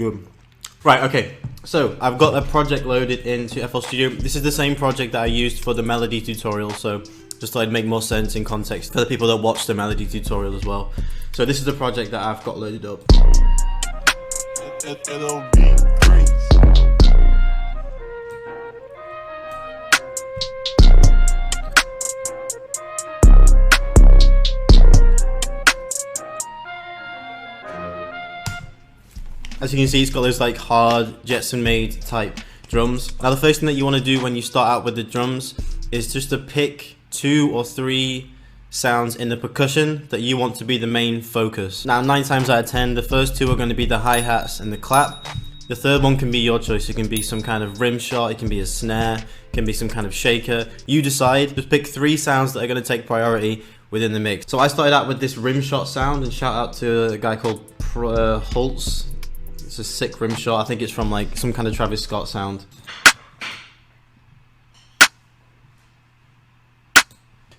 good. Right, okay. So I've got a project loaded into FL Studio. This is the same project that I used for the melody tutorial, so just thought it'd make more sense in context for the people that watch the melody tutorial as well. So this is the project that I've got loaded up. As you can see, it's got those like hard Jetsonmade type drums. Now the first thing that you want to do when you start out with the drums is just to pick 2 or 3 sounds in the percussion that you want to be the main focus. Now 9 times out of 10, the first 2 are going to be the hi-hats and the clap. The third one can be your choice. It can be some kind of rim shot, it can be a snare, it can be some kind of shaker. You decide, just pick 3 sounds that are going to take priority within the mix. So I started out with this rim shot sound, and shout out to a guy called Holtz. It's a sick rim shot. I think it's from like some kind of Travis Scott sound.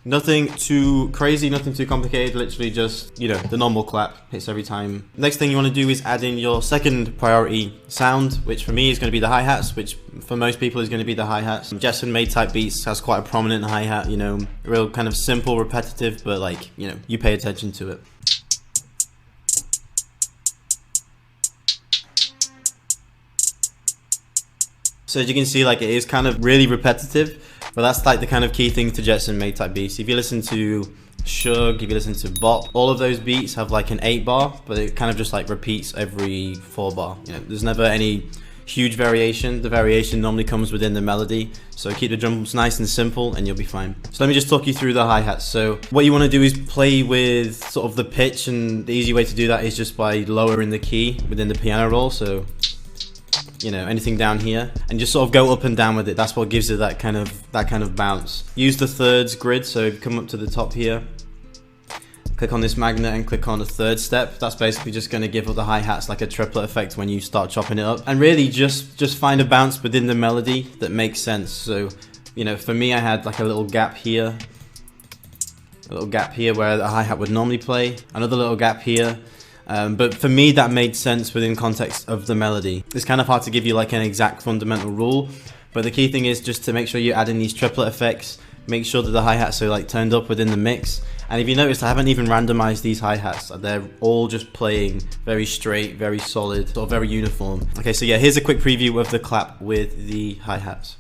Nothing too crazy, nothing too complicated, literally just, you know, the normal clap hits every time. Next thing you want to do is add in your second priority sound, which for me is going to be the hi-hats, which for most people is going to be the hi-hats. Jetsonmade type beats has quite a prominent hi-hat, you know, real kind of simple, repetitive, but like, you know, you pay attention to it. So as you can see, like, it is kind of really repetitive, but that's like the kind of key thing to Jetsonmade type beats. If you listen to Shug, if you listen to Bop, all of those beats have like an 8 bar, but it kind of just like repeats every 4 bar. You know, there's never any huge variation. The variation normally comes within the melody. So keep the drums nice and simple and you'll be fine. So let me just talk you through the hi-hats. So what you want to do is play with sort of the pitch, and the easy way to do that is just by lowering the key within the piano roll. So, you know, anything down here, and just sort of go up and down with it. That's what gives it that kind of bounce. Use the thirds grid, so come up to the top here, click on this magnet and click on the third step. That's basically just going to give up the hi-hats like a triplet effect when you start chopping it up, and really just find a bounce within the melody that makes sense. So, you know, for me, I had like a little gap here where the hi-hat would normally play, another little gap here. But for me, that made sense within context of the melody. It's kind of hard to give you like an exact fundamental rule, but the key thing is just to make sure you add in these triplet effects, make sure that the hi-hats are like turned up within the mix. And if you notice, I haven't even randomized these hi-hats. They're all just playing very straight, very solid, sort of very uniform. Okay, so yeah, here's a quick preview of the clap with the hi-hats.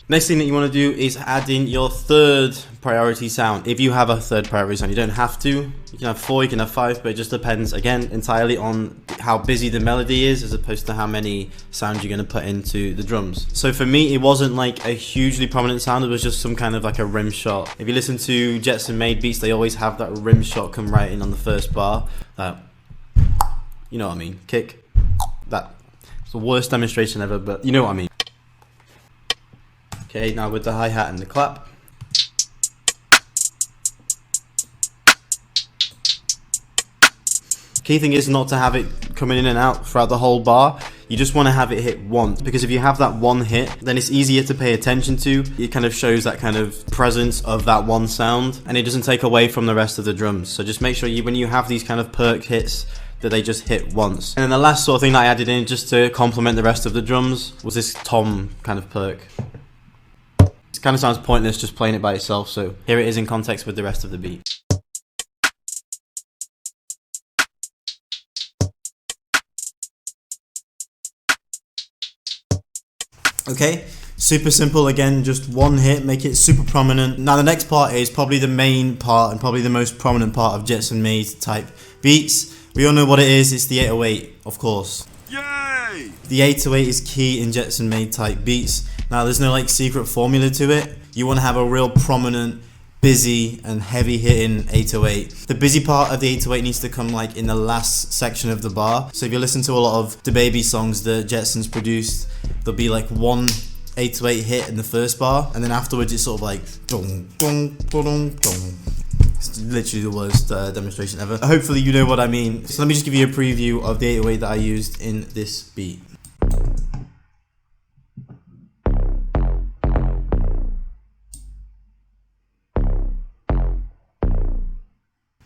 Next thing that you want to do is add in your third priority sound. If you have a third priority sound, you don't have to. You can have 4, you can have 5, but it just depends, again, entirely on how busy the melody is as opposed to how many sounds you're going to put into the drums. So for me, it wasn't like a hugely prominent sound, it was just some kind of like a rim shot. If you listen to Jetsonmade beats, they always have that rim shot come right in on the first bar. That, you know what I mean, kick. That, it's the worst demonstration ever, but you know what I mean. Okay, now with the hi-hat and the clap. Key thing is not to have it coming in and out throughout the whole bar. You just want to have it hit once, because if you have that one hit, then it's easier to pay attention to. It kind of shows that kind of presence of that one sound, and it doesn't take away from the rest of the drums. So just make sure when you have these kind of perk hits, that they just hit once. And then the last sort of thing that I added in just to complement the rest of the drums was this tom kind of perk. Kind of sounds pointless just playing it by itself, so here it is in context with the rest of the beat. Okay, super simple again, just one hit, make it super prominent. Now the next part is probably the main part and probably the most prominent part of Jetsonmade type beats. We all know what it is, it's the 808, of course. Yay! The 808 is key in Jetsonmade type beats. Now there's no like secret formula to it. You want to have a real prominent, busy and heavy hitting 808. The busy part of the 808 needs to come like in the last section of the bar. So if you listen to a lot of DaBaby songs that Jetsons produced, there'll be like one 808 hit in the first bar, and then afterwards it's sort of like dong, dong, dong, dong. It's literally the worst demonstration ever. Hopefully you know what I mean. So let me just give you a preview of the 808 that I used in this beat.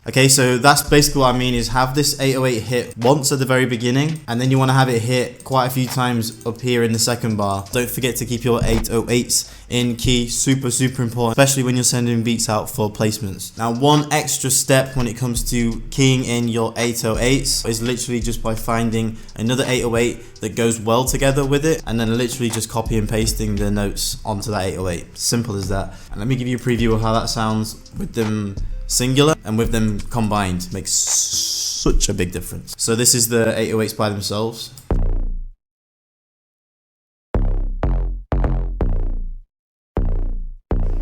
Okay, so that's basically what I mean is have this 808 hit once at the very beginning, and then you want to have it hit quite a few times up here in the second bar. Don't forget to keep your 808s in key, super important, especially when you're sending beats out for placements. Now, one extra step when it comes to keying in your 808s is literally just by finding another 808 that goes well together with it, and then literally just copy and pasting the notes onto that 808. Simple as that. And let me give you a preview of how that sounds with them singular and with them combined. Makes such a big difference. So this is the 808s by themselves.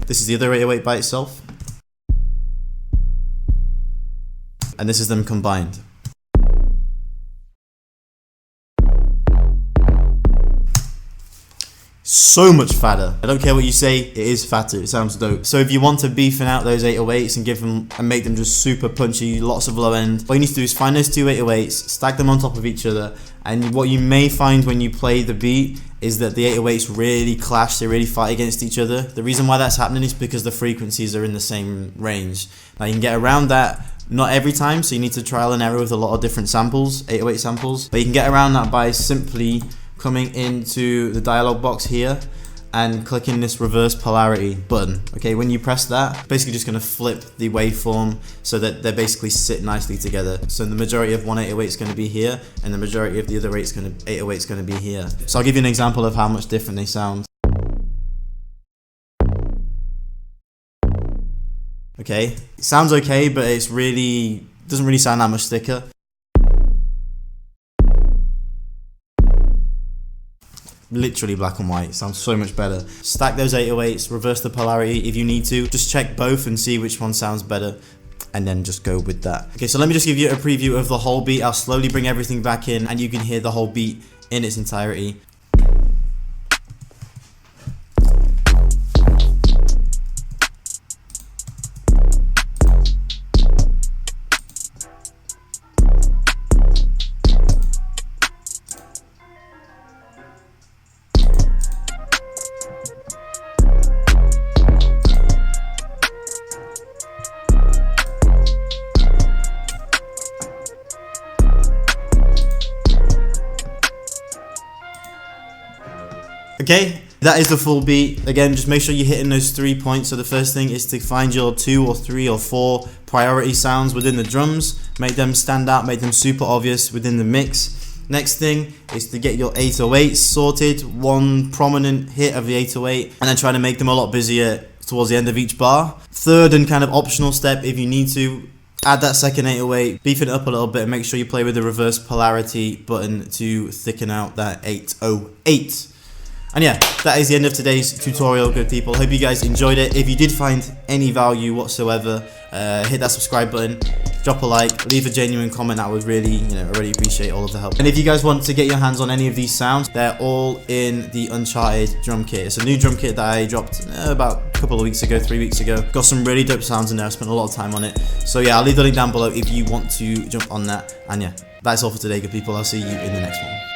This is the other 808 by itself. And this is them combined. So much fatter. I don't care what you say, it is fatter. It sounds dope. So if you want to beefing out those 808s and give them and make them just super punchy, lots of low end, all you need to do is find those two 808s, stack them on top of each other, and what you may find when you play the beat is that the 808s really clash, they really fight against each other. The reason why that's happening is because the frequencies are in the same range. Now you can get around that, not every time, so you need to trial and error with a lot of different samples, 808 samples, but you can get around that by simply coming into the dialog box here and clicking this reverse polarity button. Okay, when you press that, basically just going to flip the waveform so that they basically sit nicely together. So the majority of one 808 is going to be here, and the majority of the other 808 is going to be here. So I'll give you an example of how much different they sound. Okay, it sounds okay, but it's really doesn't really sound that much thicker. Literally black and white, sounds so much better. Stack those 808s, reverse the polarity if you need to. Just check both and see which one sounds better, and then just go with that. Okay, so let me just give you a preview of the whole beat. I'll slowly bring everything back in and you can hear the whole beat in its entirety. Okay, that is the full beat. Again, just make sure you're hitting those 3 points. So the first thing is to find your 2 or 3 or 4 priority sounds within the drums. Make them stand out, make them super obvious within the mix. Next thing is to get your 808s sorted, one prominent hit of the 808, and then try to make them a lot busier towards the end of each bar. Third and kind of optional step, if you need to, add that second 808, beef it up a little bit, and make sure you play with the reverse polarity button to thicken out that 808. And yeah, that is the end of today's tutorial, good people. Hope you guys enjoyed it. If you did find any value whatsoever, hit that subscribe button, drop a like, leave a genuine comment. I would really, I really appreciate all of the help. And if you guys want to get your hands on any of these sounds, they're all in the Uncharted drum kit. It's a new drum kit that I dropped about a couple of weeks ago, 3 weeks ago. Got some really dope sounds in there. I spent a lot of time on it. So yeah, I'll leave the link down below if you want to jump on that. And yeah, that's all for today, good people. I'll see you in the next one.